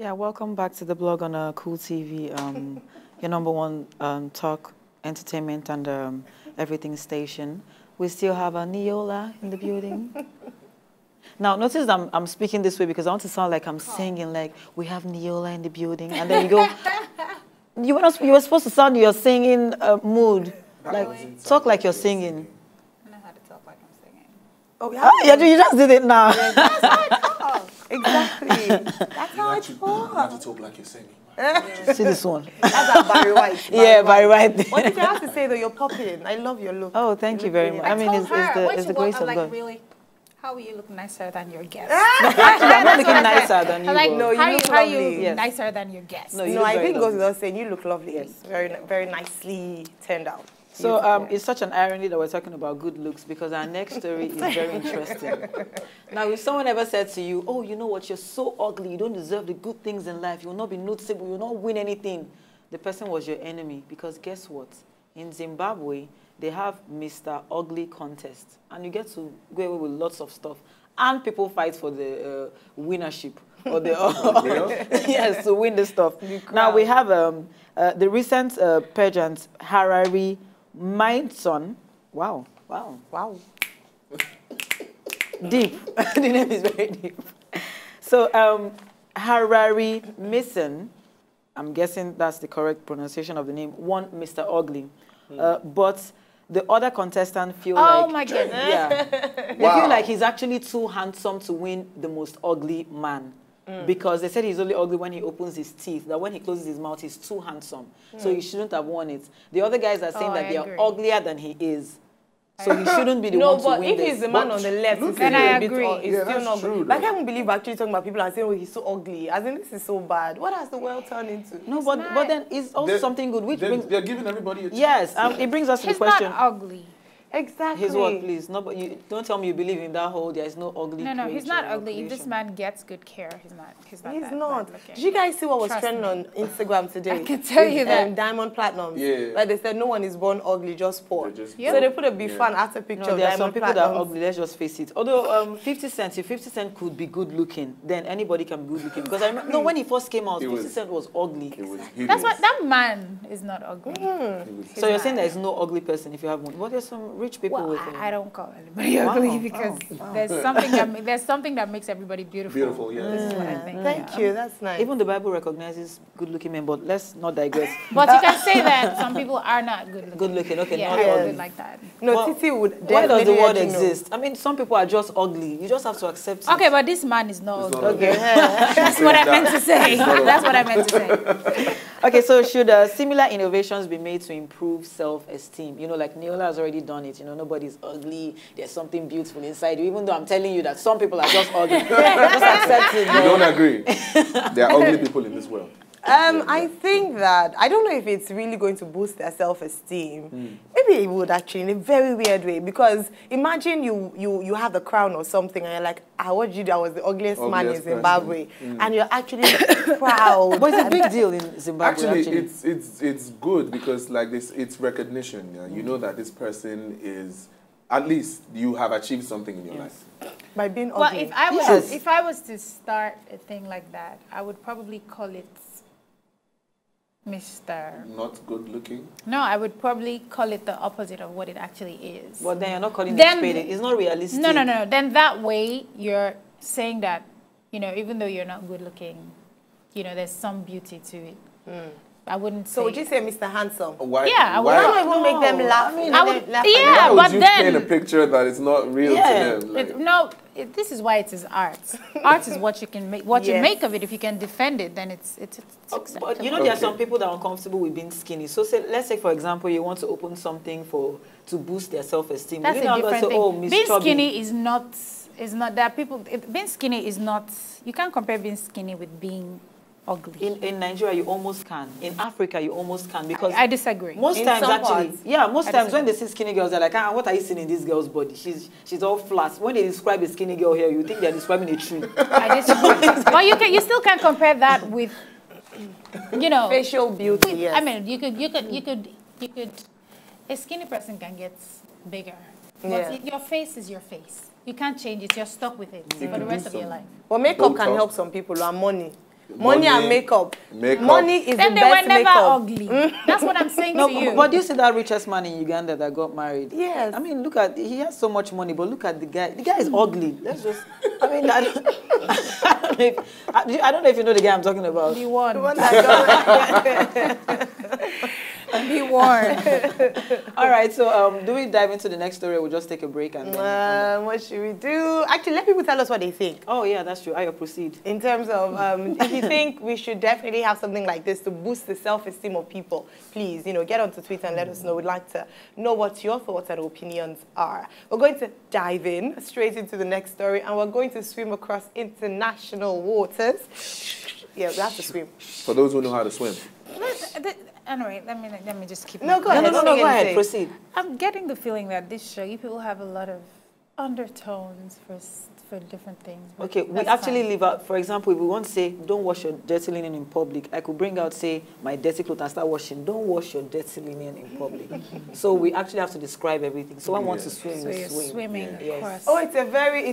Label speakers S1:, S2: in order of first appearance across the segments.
S1: Yeah, welcome back to the blog on Cool TV, your number one talk, entertainment, and everything station. We still have a Niyola in the building. Now, notice that I'm speaking this way because I want to sound like I'm singing, like, we have Niyola in the building. And then you go, you were supposed to sound your singing mood. Like, talk like you're singing.
S2: I know how to talk like I'm singing.
S1: Oh, yeah, you just did it now.
S2: Yeah, that's how I talk.
S3: Exactly. That's how I talk.
S4: You have to talk like you're singing.
S1: See this one.
S3: That's how Barry White.
S1: Yeah, Barry White.
S3: What did you have to say though? You're popping. I love your look.
S1: Oh, thank you very much. I mean, it's the grace of God.
S2: Really, how will you look nicer than your guest?
S1: Actually, I'm not looking nicer than you.
S2: Like,
S3: No, you look
S2: how are
S3: lovely.
S2: you nicer than your guest?
S1: No,
S3: I think it goes without saying, you look lovely. Yes. Very, very nicely turned out.
S1: So it's such an irony that we're talking about good looks because our next story is very interesting. Now, if someone ever said to you, oh, you know what, you're so ugly, you don't deserve the good things in life, you will not be noticeable, you will not win anything, the person was your enemy. Because guess what? In Zimbabwe, they have Mr. Ugly contest. And you get to go away with lots of stuff. And people fight for the winnership. Or the, yes, to win the stuff. Now, we have the recent pageant, Harare Mindson. Wow. Deep. The name is very deep. So, Harare Mason, I'm guessing that's the correct pronunciation of the name, won Mr. Ugly. But the other contestant feel like...
S2: Oh, my goodness.
S1: Yeah. They feel like he's actually too handsome to win the most ugly man. Because they said he's only ugly when he opens his teeth, that when he closes his mouth, he's too handsome. So he shouldn't have won it. The other guys are saying that they are uglier than he is. So he shouldn't be the one to win this.
S3: No, but if he's the man on the left,
S2: then I agree.
S3: It's still not good. Like, I can't believe actually talking about people and saying, oh, he's so ugly. As in, this is so bad. What has the world turned into?
S1: No, but then it's also something good. Which
S4: They're giving everybody a chance.
S1: Yes, it brings us to the question.
S2: He's not ugly.
S3: Exactly.
S1: His what, please? No, but you don't tell me you believe in that whole. There is no ugly.
S2: No, he's not ugly. If this man gets good care, he's not.
S3: Did you guys see what was trending on Instagram today?
S2: I can tell you that.
S3: Diamond Platinums.
S4: Yeah.
S3: Like they said, no one is born ugly, just poor.
S4: So
S3: they put a before and after picture of
S1: there are
S3: Diamond
S1: some people that are
S3: Platinums.
S1: ugly. Let's just face it. Although 50 Cent, if 50 Cent could be good looking, then anybody can be good looking. Because I remember, when he first came out, 50 Cent was ugly.
S2: That's why that man is not ugly.
S1: So you're saying there is no ugly person if you have one. But there's some rich people with
S2: I don't call anybody ugly because there's something that makes everybody beautiful.
S4: Beautiful, yeah.
S2: This is what I think.
S3: Thank you, that's nice.
S1: Even the Bible recognizes good-looking men, but let's not digress.
S2: But you can say that some people are not good looking.
S1: Good looking, okay,
S2: Yeah,
S1: not
S2: I
S1: ugly.
S2: good like that.
S3: No,
S1: Well,
S3: Titi would.
S1: Why does the word
S3: definitely
S1: exist? I mean, some people are just ugly. You just have to accept it.
S2: Okay, but this man is not ugly.
S1: Okay.
S2: That's what I meant to say. That's what I meant to say.
S1: Okay, so should similar innovations be made to improve self-esteem? You know, like Niyola has already done it. You know, nobody's ugly. There's something beautiful inside you. Even though I'm telling you that some people are just ugly. Just accept it.
S4: You don't agree? There are ugly people in this world.
S3: I think that, I don't know if it's really going to boost their self-esteem. Maybe it would actually, in a very weird way, because imagine you have the crown or something and you're like, what did you do? I was the ugliest man in Zimbabwe. And you're actually proud.
S1: But it's a big deal in Zimbabwe,
S4: Actually. It's good because like this, it's recognition. Yeah? You know that this person is, at least you have achieved something in your life.
S3: By being ugly.
S2: Well, if I was to start a thing like that, I would probably call it Mr.
S4: Not good looking?
S2: No, I would probably call it the opposite of what it actually is.
S1: But then you're not calling it spade. It's not realistic.
S2: No. Then that way you're saying that, you know, even though you're not good looking, you know, there's some beauty to it. I wouldn't say.
S3: So would you say Mr. Handsome?
S4: Why?
S2: Yeah, I would.
S3: Why not even make them laugh?
S2: Yeah,
S4: why would
S2: but
S4: you
S2: then
S4: paint a picture that is not real to them? Like,
S2: this is why it is art. Art is what you can make. What you make of it. If you can defend it, then it's acceptable.
S1: But you know, there are some people that are uncomfortable with being skinny. So let's say, for example, you want to open something to boost their self-esteem.
S2: That's a different thing.
S1: Oh,
S2: being skinny is not. There are people. Being skinny is not. You can't compare being skinny with being ugly.
S1: In Nigeria, you almost can. In Africa, you almost can because
S2: I disagree.
S1: Most times, most times when they see skinny girls, they're like, what are you seeing in this girl's body? She's all flat. When they describe a skinny girl here, you think they're describing a tree.
S2: I disagree. But you still can't compare that with, you know,
S3: facial beauty. Yes.
S2: I mean, you could. A skinny person can get bigger. But your face is your face. You can't change it. You're stuck with it for the rest of your life.
S3: Well, makeup can help some people, and money. Money and makeup.
S4: Makeup.
S3: Money is
S2: Then
S3: the
S2: they were
S3: best
S2: never
S3: makeup.
S2: ugly. That's what I'm saying
S1: No,
S2: to you.
S1: but do you see that richest man in Uganda that got married?
S3: Yes.
S1: I mean, look at, he has so much money, but look at the guy. The guy is ugly. Let's just, I mean, I don't know if you know the guy I'm talking about.
S2: The one.
S3: The one that got
S2: Be warned.
S1: All right, so do we dive into the next story or we'll just take a break and then...
S3: what should we do? Actually, let people tell us what they think.
S1: Oh, yeah, that's true. I proceed.
S3: In terms of, if you think we should definitely have something like this to boost the self-esteem of people, please, get onto Twitter and let us know. We'd like to know what your thoughts and opinions are. We're going to dive in straight into the next story, and we're going to swim across international waters. Yeah, we have to swim.
S4: For those who know how to swim.
S2: Anyway, let me just keep.
S3: No, go ahead.
S1: No, go ahead. Proceed.
S2: I'm getting the feeling that this show, you people have a lot of undertones for different things.
S1: Okay, we
S2: That's
S1: actually
S2: fine.
S1: leave out, for example, if we want to say, don't wash your dirty linen in public, I could bring out, say, my dirty clothes and start washing. Don't wash your dirty linen in public. So we actually have to describe everything. So I want to swim,
S2: So
S1: we
S2: you're
S1: swim.
S2: swimming
S1: Yes.
S2: across.
S3: Oh, it's a very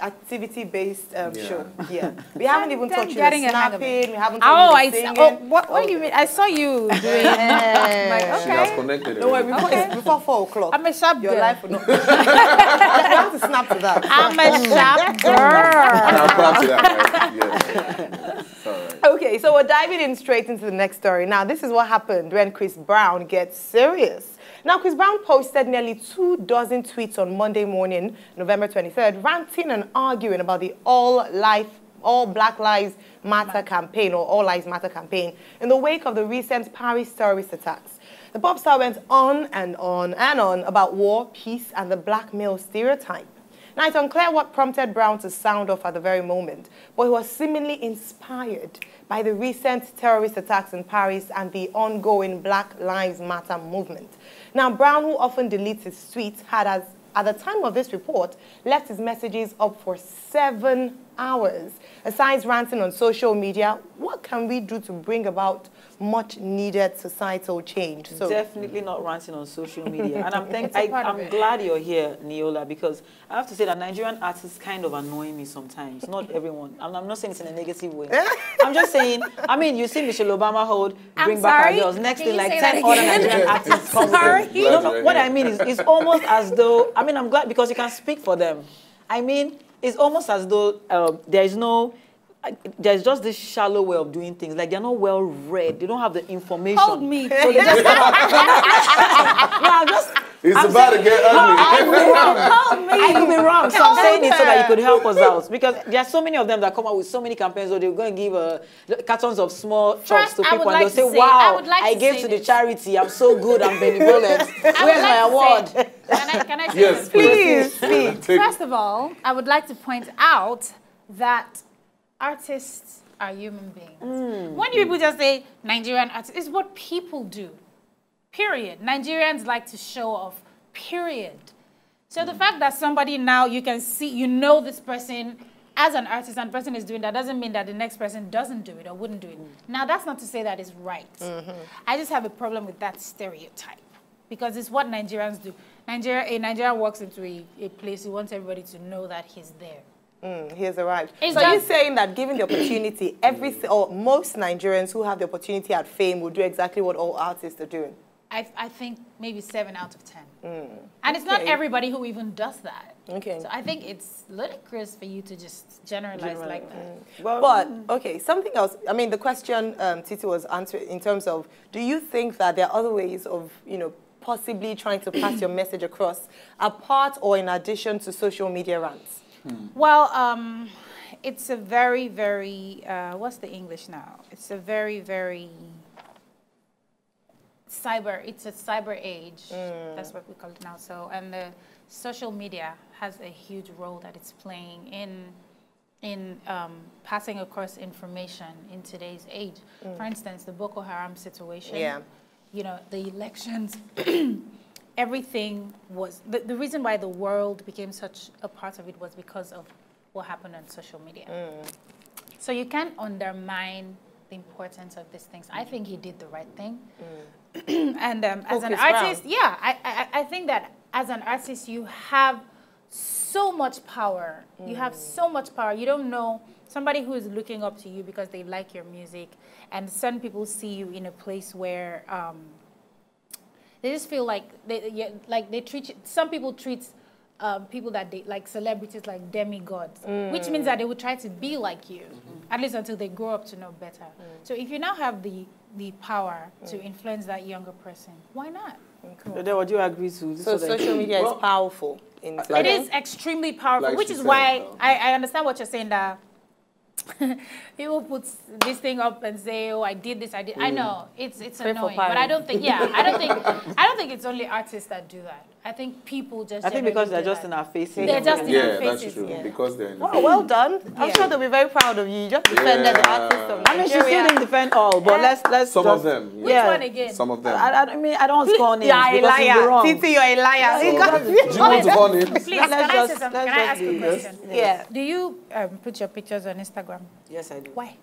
S3: activity-based show. Yeah, we haven't even touched the
S2: getting a hang of
S3: snapping.
S2: it.
S3: We haven't
S2: Oh,
S3: touched the singing.
S2: what do you mean? I saw you doing.
S3: Yeah.
S4: She has
S2: Okay.
S4: connected
S3: Don't worry,
S4: it.
S3: before 4 o'clock.
S2: I'm a sharp
S3: Your
S2: girl.
S3: life will not. We have to snap to that.
S2: I'm a sharp girl.
S4: And I'll clap to that, right? Yeah. It's all right.
S3: Okay, so we're diving in straight into the next story. Now, this is what happened when Chris Brown gets serious. Now, Chris Brown posted nearly 24 tweets on Monday morning, November 23rd, ranting and arguing about the All Black Lives Matter campaign, or All Lives Matter campaign, in the wake of the recent Paris terrorist attacks. The pop star went on and on and on about war, peace, and the black male stereotype. Now, it's unclear what prompted Brown to sound off at the very moment, but he was seemingly inspired by the recent terrorist attacks in Paris and the ongoing Black Lives Matter movement. Now, Brown, who often deletes his tweets, had, at the time of this report, left his messages up for 7 hours. Aside ranting on social media, what can we do to bring about much-needed societal change? So,
S1: Definitely not ranting on social media. And
S2: part of
S1: I'm
S2: it.
S1: glad you're here, Niyola, because I have to say that Nigerian artists kind of annoy me sometimes. Not everyone. I'm not saying it's in a negative way. I'm just saying, I mean, you see Michelle Obama hold Bring Back Our Girls. Next
S2: Can
S1: thing,
S2: you
S1: like
S2: say
S1: 10
S2: that
S1: other
S2: again?
S1: Nigerian artists come
S2: Sorry.
S1: with them. No, what I mean is, it's almost as though, I mean, I'm glad because you can speak for them. I mean, it's almost as though there's just this shallow way of doing things. Like, they're not well read. They don't have the information.
S2: Hold me.
S1: So they just
S4: It's
S1: I'm
S4: about to
S1: saying-
S4: get
S1: I could
S4: ugly.
S1: be wrong. I could be wrong. So I'm saying it so that you could help us out. Because there are so many of them that come out with so many campaigns where they're going to give cartons of small chops to
S2: I would
S1: people. And
S2: like
S1: they'll
S2: to
S1: say,
S2: say- I
S1: wow,
S2: would like
S1: I
S2: to
S1: gave
S2: say
S1: to the
S2: this.
S1: charity. I'm so good. I'm benevolent. Where's my award?
S2: Can I say
S4: Yes,
S2: this?
S3: please, please.
S4: Take-
S2: First of all, I would like to point out that artists are human beings. When people just say Nigerian artists, it's what people do. Period. Nigerians like to show off. Period. So the fact that somebody now, you can see, you know this person as an artist and person is doing that doesn't mean that the next person doesn't do it or wouldn't do it. Now, that's not to say that is right. I just have a problem with that stereotype because it's what Nigerians do. A Nigerian walks into a place, he wants everybody to know that he's there.
S3: He has arrived.
S2: It's
S3: So you're
S2: just-
S3: saying that given the opportunity, most Nigerians who have the opportunity at fame will do exactly what all artists are doing?
S2: I think maybe 7 out of 10. And it's not
S3: Okay.
S2: everybody who even does that.
S3: Okay.
S2: So I think it's ludicrous for you to just generalize like that.
S1: Well,
S3: But, okay, something else. I mean, the question Titi was answering in terms of, do you think that there are other ways of, possibly trying to pass your message across apart or in addition to social media rants?
S2: Well, it's a very, very, what's the English now? It's a very, very it's a cyber age. That's what we call it now. So, and the social media has a huge role that it's playing in passing across information in today's age. For instance, the Boko Haram situation.
S3: Yeah.
S2: The elections, everything was, the reason why the world became such a part of it was because of what happened on social media. So you can't undermine the importance of these things. I think he did the right thing. And as an
S3: Chris
S2: artist,
S3: Brown.
S2: yeah, I think that as an artist, you have so much power. You have so much power. You don't know somebody who is looking up to you because they like your music, and some people see you in a place where they just feel like they treat. Some people treat people that they like celebrities like demigods, which means that they would try to be like you, at least until they grow up to know better. So if you now have the power to influence that younger person, why not?
S1: Then what do you agree to?
S3: So social media is powerful.
S2: It is extremely powerful,
S4: Like
S2: which
S4: she
S2: is
S4: said,
S2: why I understand what you're saying, that people put this thing up and say, "Oh, I did this, I did." I know it's annoying, but I don't think. Yeah, I don't think it's only artists that do that. I think people just.
S1: I think because they're just
S2: that.
S1: in our faces.
S2: They're just in our faces.
S4: That's true.
S2: Yeah.
S4: Because they're in the
S3: Oh, well done. I'm sure they'll be very proud of you. You just defended the artist of
S1: I mean, she still didn't defend all, but let's
S4: some
S1: just,
S4: of them.
S2: Which one again?
S4: Some of them.
S1: I mean, I don't want to call names
S3: Yeah, a
S1: because it's
S3: liar.
S1: wrong.
S3: Titi, you're a liar.
S4: Do you want to call names?
S2: Please, can I say something? Can I ask a question?
S3: Yeah.
S2: Do you put your pictures on Instagram?
S1: Yes, I do.
S2: Why?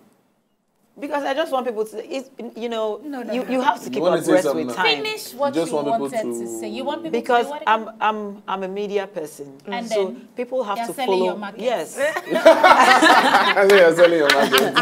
S1: Because I just want people to, you know,
S2: No,
S1: you have to keep
S4: wanna
S1: up
S4: say
S1: breath
S4: something
S1: with
S4: now?
S1: time.
S2: Finish what
S4: just
S2: you
S4: want people
S2: wanted
S4: to-
S2: to say. You want people
S1: Because
S2: to do what again?
S1: I'm a media person,
S2: And
S1: so
S2: then
S1: people have
S2: you're
S1: to
S2: selling
S1: follow.
S2: your market.
S1: Yes,
S4: I think you're selling your market.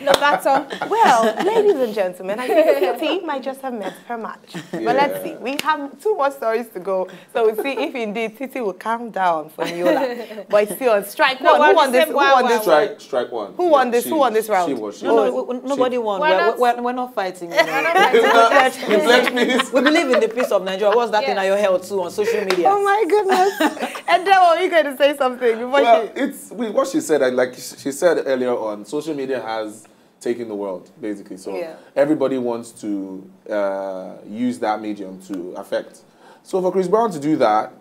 S2: Lovato.
S3: Well, ladies and gentlemen, I think Titi might just have met her match. But let's see. We have 2 more stories to go. So we'll see if indeed Titi will calm down for Niyola. But it's still on strike one. Who won this? Who won this?
S4: Strike one.
S3: Who won this? Who won this round?
S4: She was.
S1: no, nobody won.
S2: Why not?
S1: We're not fighting. You know.
S4: You pledge peace.
S1: We believe in the peace of Nigeria. What's that thing that you held to on social media?
S3: Oh my goodness. And then were you going to say something before
S4: Well,
S3: she...
S4: it's what she said. Like she said earlier on, social media has taken the world basically. So everybody wants to use that medium to affect. So for Chris Brown to do that,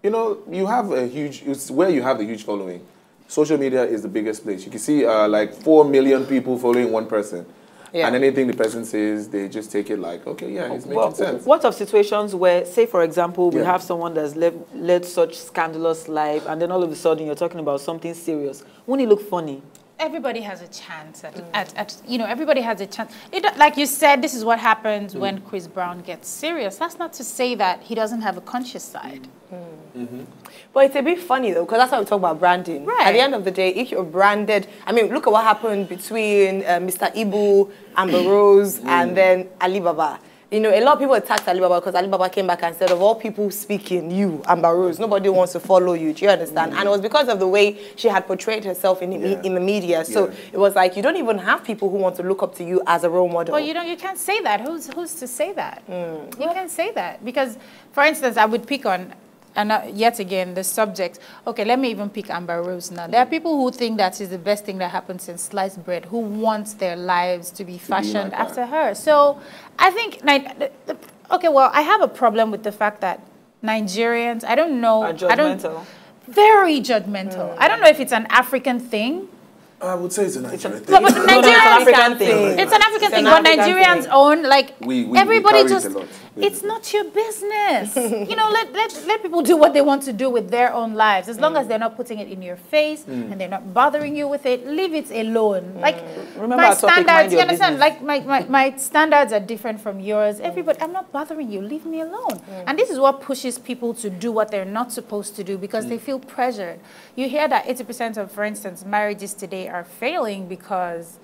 S4: you know, you have a huge. It's where you have the huge following. Social media is the biggest place. You can see like 4 million people following one person. Yeah. And anything the person says, they just take it like, okay, yeah, it's making sense.
S1: What of situations where, say, for example, we have someone that's led such scandalous life, and then all of a sudden you're talking about something serious? Wouldn't it look funny?
S2: Everybody has a chance at you know, everybody has a chance. Like you said, this is what happens when Chris Brown gets serious. That's not to say that he doesn't have a conscious side.
S3: But it's a bit funny though, because that's how we talk about branding.
S2: Right.
S3: At the end of the day, if you're branded, I mean, look at what happened between Mr. Ibu, Amber Rose, and then Alibaba. You know, a lot of people attacked Alibaba because Alibaba came back and said, of all people speaking, you, Amber Rose, nobody wants to follow you. Do you understand? And it was because of the way she had portrayed herself in the media. So it was like, you don't even have people who want to look up to you as a role model.
S2: Well, you can't say that. Who's to say that? You can't say that. Because, for instance, I would pick on, and yet again, the subject. Okay, let me even pick Amber Rose now. There are people who think that is the best thing that happened since sliced bread, who want their lives to be fashioned after her. So I think, okay, well, I have a problem with the fact that Nigerians, I don't know.
S1: Are judgmental.
S2: Very judgmental. I don't know if it's an African thing.
S4: I would say it's a Nigerian thing.
S2: But the Nigerians,
S1: African thing.
S2: it's an African thing, but Nigerians own, like,
S4: we
S2: everybody
S4: carry it
S2: just,
S4: a lot.
S2: it's not your business. You know, let people do what they want to do with their own lives. As long as they're not putting it in your face and they're not bothering you with it, leave it alone. Like,
S1: Remember
S2: my
S1: our topic, mind
S2: standards, you
S1: your
S2: understand?
S1: business.
S2: Like, my standards are different from yours. Everybody, I'm not bothering you. Leave me alone. And this is what pushes people to do what they're not supposed to do because they feel pressured. You hear that 80% of, for instance, marriages today are failing because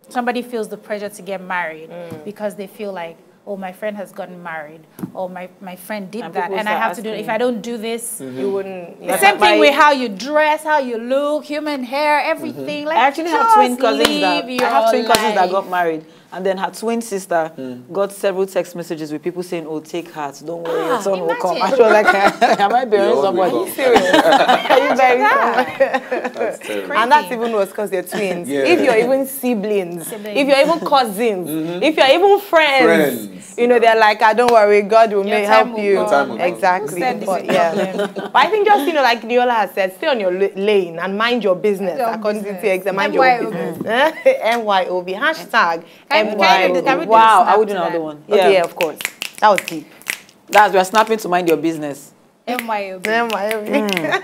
S2: somebody feels the pressure to get married because they feel like, oh, my friend has gotten married, or my friend did that, and I have to do it. If I don't do this,
S3: you wouldn't...
S2: the same thing with how you dress, how you look, human hair, everything. Like,
S1: I actually have twin cousins
S2: life.
S1: that got married, and then her twin sister got several text messages with people saying, "Oh, take heart, don't worry, your son will come." I was like, "Am I burying somebody?"
S3: Are you serious? Are you burying somebody?
S4: That's terrible.
S3: And that's even worse because they're twins.
S4: Yeah.
S3: If you're even siblings, if you're even cousins, if you're even friends, you know, they're like, don't worry, God will help you. Exactly. But, but I think just, you know, like Niyola has said, stay on your lane and mind your business. According to TX, mind your business. MYOB. Hashtag MYOB.
S1: Wow, I would do another one.
S3: Okay, yeah, of course. That was deep.
S1: We're snapping to mind your business.
S2: MYOB.
S3: MYOB.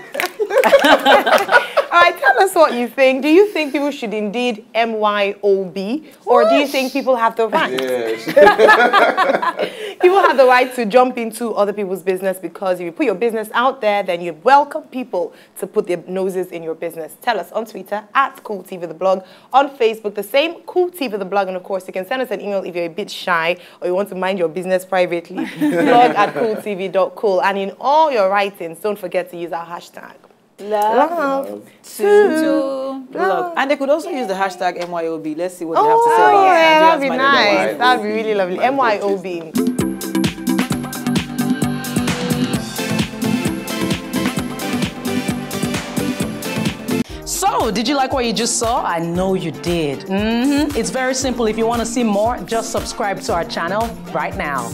S3: right, tell us what you think. Do you think people should indeed MYOB? Or do you think people have the right?
S4: Yes.
S3: People have the right to jump into other people's business because if you put your business out there, then you welcome people to put their noses in your business. Tell us on Twitter @CoolTVTheBlog, on Facebook, the same CoolTVTheBlog, and of course, you can send us an email if you're a bit shy or you want to mind your business privately. blog@cooltv.cool. And in all your writings, don't forget to use our hashtag. Love to
S1: blog. And they could also use the hashtag MYOB. Let's see what they have to say about
S3: yeah, that'd be
S1: Nigerians
S3: nice. That'd be really lovely. MYOB.
S5: So, did you like what you just saw? I know you did. It's very simple. If you want to see more, just subscribe to our channel right now.